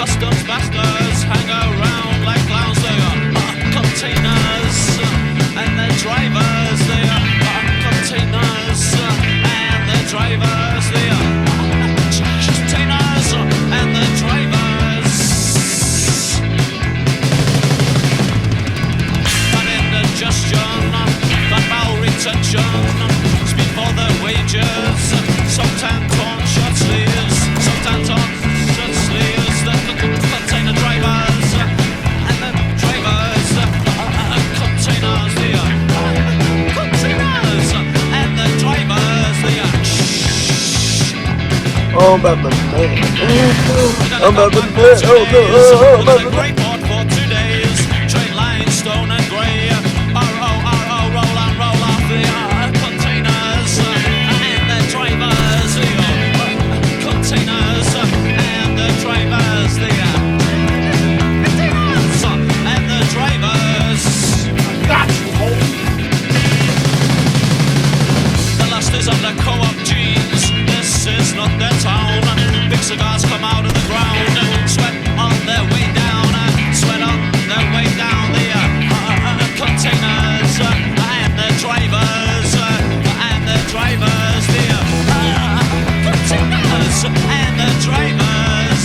customs masters hang around like clowns. They are containers and their drivers. They are containers and their drivers. They are containers and their drivers. But indigestion, that malretention, speed for their wages. Sometimes on shirt sleeves, sometimes on shirt sleeves. The container drivers and the drivers, containers. They are containers and the drivers. They are. Oh, I'm about to man. I'm about to man. Oh, no. The grey port for 2 days. Train lines, stone and grey. R-O, roll on, roll off. They are containers and the drivers. They are containers and the drivers. They are containers and the drivers. Got you, homie. The lust is under co-op jeans. This is not their town. Big cigars come out of the ground. Sweat on their way down. Sweat on their way down. The containers and the drivers and the drivers. The containers and the drivers.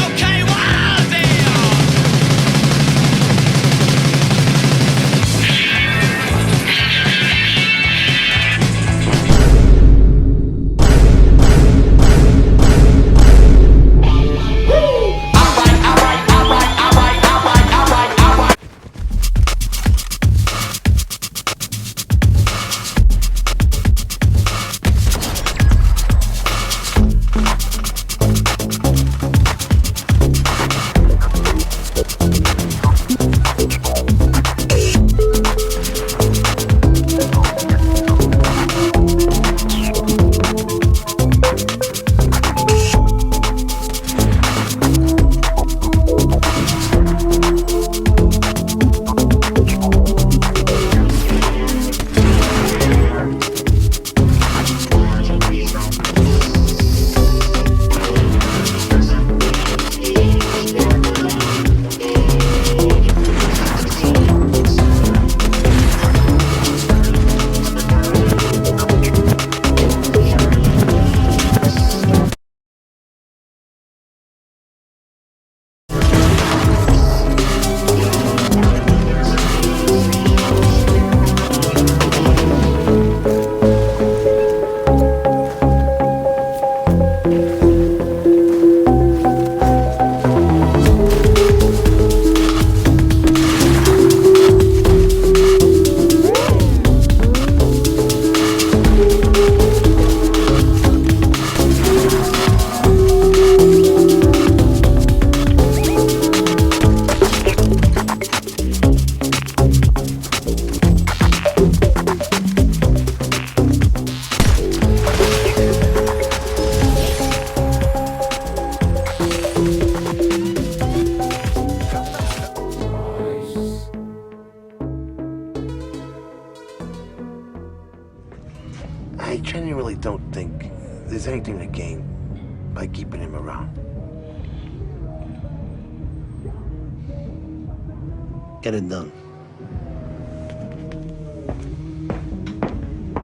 Okay, well, deal. I genuinely don't think there's anything to gain by keeping him around. Get it done.